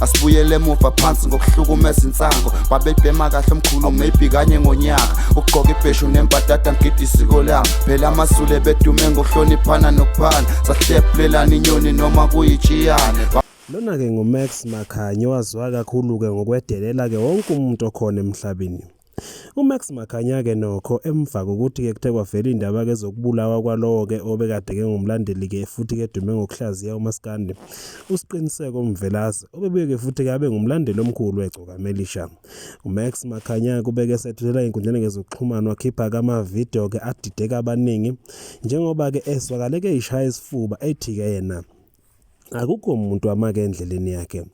Asibuyele emuva phansi ngokuhlukumeza insango babebhema kahle omkhulu maybe kanye ngonyaka ugqoka ibheshu nembadada ngidi isiko lami phela amasule bedume ngokuhloniphana nokuphana sahlephulelana inyoni noma kuyijiyane. Lona ke nguMax Makhanya waziwa kakhulu ke ngokwedelela ke wonke umuntu okhona emhlabeni. uMax Makhanya ke nokho emva kokuthi ke kuthe kwavela indaba ke zokubulawa kwalowo ke obekade ke ngumlandeli ke futhi ke dume ngokuhlaziya uMaskandi usiqiniseko Mvelazi obebuye ke futhi ke abe ngumlandeli omkhulu weGcokamelisha. uMax Makhanya kubeke sethulela inkundleni ke zokuxhumana wakhipha kama video ke adideka abaningi njengoba ke eswakale ke ishaya isifuba ethi ke yena akukho umuntu amake endleleni yakhe.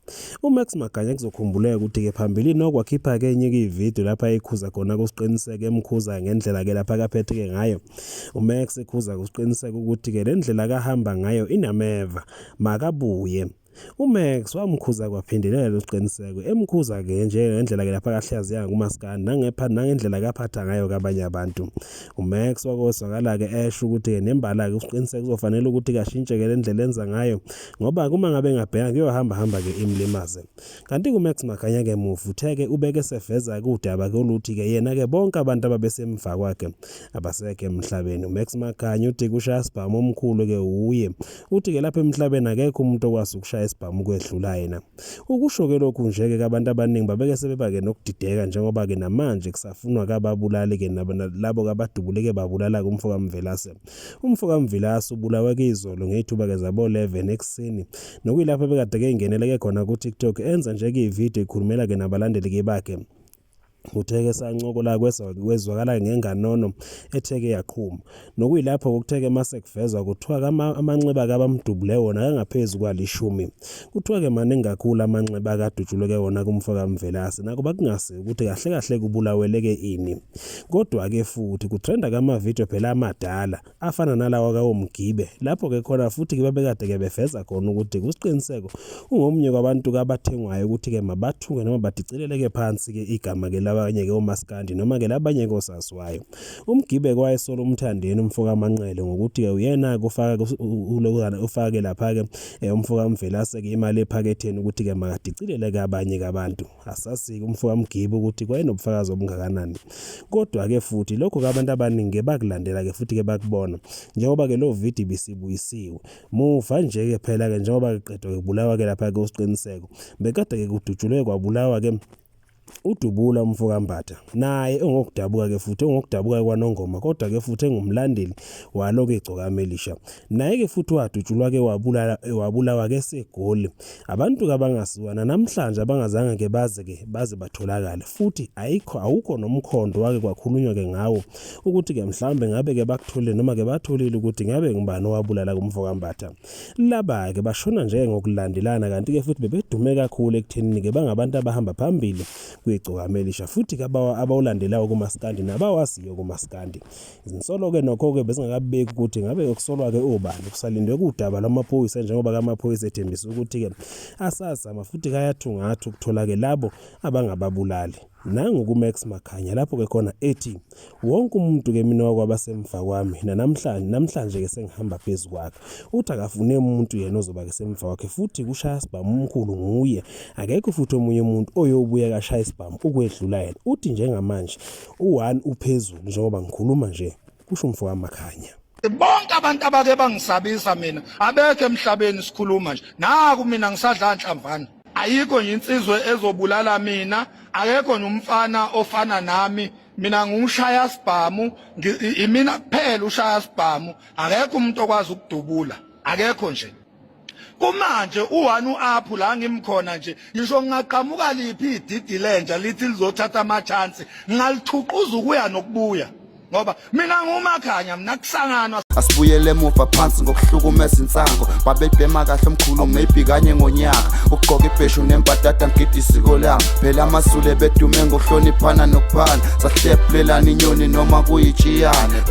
uMax Makhanya kuzokhumbuleka ukuthi ke phambili nokwakhipha ke enye ke ivideo lapha ekhuza khona kusiqiniseke emkhuza ngendlela ke lapha kaphethe ke ngayo. uMax ekhuza kusiqiniseka ukuthi ke lendlela kahamba ngayo inameva makabuye. uMax wamkhuza kwaphindelela losiqiniseko emkhuza ke nje ngendlela ke lapha kahlaziya kuMaskandi nangendlela kaphatha ngayo kabanye abantu. uMax wakozwakala ke esho ukuthi ke nembala ke usiqiniseko kuzofanele ukuthi kashintshe ke lendlela enza ngayo ngoba kuma ngabe ngabheka kuyohamba ke imlimaze. Kanti uMax Makhanya ke mufuthe ke ubeke seveza kudaba ke oluthi ke yena ke bonke abantu ababesemva kwakhe abasekho emhlabeni. uMax Makhanya uthi kushaya sibhamu omkhulu ke uye uthi ke lapha emhlabeni akekho umuntu okwazi ukushaya isibhamu kwedlula yena. Ukusho ke lokhu nje ke abantu abaningi babeke sebeba ke nokudideka njengoba ke namanje kusafunwa kababulali ke labo kabadubuleke babulala kumfoka Mvelase. umfoka Mvelase ubulawe ke izolo ngeyithuba ke zabo 11 ekseni nokuyilapha bekade ke ingeneleke khona ku TikTok enza nje ke ivideo ikhulumela ke nabalandeli ke bakhe. Utheke sancokola kwezwakala ngenganono etheke yaqhuma nokuyilapho ukutheke mase kuvezwa kuthiwa amanxeba kabamdubule wona kangaphezulu kwa10 kuthiwa ke maningi kakhulu amanxeba kadutshulwe ke wona kumfoka Mvelase nakuba kungase ukuthi kahle kahle kubulawele ke ini. Kodwa ke futhi kutrenda kama video phela amadala afana nalawa kaWomgibe lapho ke khona futhi ke babekade ke beveza khona ukuthi kusiqiniseko ungomnye kwabantu kabathengwayo ukuthi ke mabathuke noma badicilele ke phansi ke igama ke abanye ke oMaskandi noma ke labanye nkosazwayo. uMgibe kwayesolo umthandeni umfoka Manqele ngokuthi ke uyena kufaka ufake lapha ke umfoka Mvelase ke imali ephaketheni ukuthi ke makadicilele ke abanye kabantu. Asasike umfoka Mgibe ukuthi kwayenobufakazi obungakanani. Kodwa ke futhi lokho kabantu abaningi bakulandela ke futhi ke bakubona njengoba ke lo video bisibuyisiwe muva nje ke phela ke njengoba keqedwe kubulawa ke lapha ke usiqiniseko bekade ke kudutshulwe kwabulawa ke uDubula umfoka Mbatha naye ongokudabuka ke futhi ongokudabuka kwaNongoma kodwa ke futhi engumlandeli waloko eGcokamelisha naye ke futhi wadutshulwa ke wabulawa ke seGoli. Abantu kabangasiwana namhlanje abangazange ke baze batholakala futhi awukho nomkhondo wake kwakhulunywa ke ngawo ukuthi ke mhlambe ngabe ke bakuthole noma ke batholile ukuthi ngabe ngubani owabulala kumfoka Mbatha. Laba ke bashona nje ngokulandelana kanti ke futhi bebedume kakhulu ekuthenini ke bangabantu abahamba phambili kweGcokamelisha futhi ke abawulandelayo kuMaskandi nabawaziyo kuMaskandi. Izinsolo ke nokho ke bezingakabeki ukuthi ngabe ukusolwa ke obani kusalindwe kudaba lamaphoyisa njengoba kamaphoyisa ethembisa ukuthi ke asazama futhi kayathungatha ukuthola ke labo abangababulali. Nangu kuMax Makhanya lapho ke khona ethi wonke umuntu ke mina wakwabasemva kwami namhlanje ke sengihamba phezulu kwakhe uthi akafune umuntu yena ozoba ke semva kwakhe futhi kushaya sibhamu omkhulu nguye akekho futhi omunye umuntu oyobuya kashaya isibhamu ukwedlula yena. Uthi njengamanje u1 uphezulu njengoba ngikhuluma nje kusho umfoka Makhanya. Bonke abantu abake bangisabisa mina abekho emhlabeni sikhuluma nje naku mina ngisadla nhlamvana ayikho nje insizwe ezobulala mina akekho nomfana ofana nami mina ngumshaya sibhamu imina kuphela ushaya sibhamu akekho umuntu okwazi ukudubula akekho nje. Kumanje u1 uaphu la ngimkhona nje ngisho ngaqhamuka liphi ididi lenja lithi lizothatha ama chance ngalithuquza ukuya nokubuya ngoba mina nguMakhanya mina kusangana. Asibuyele emuva phansi ngokuhlukumeza insango babebhema kahle omkhulu maybe kanye ngonyaka ugqoka ibheshu nembadada ngidi isiko lami phela amasule bedume ngokuhloniphana nokuphana sahlephulelana inyoni noma kuyijiyane.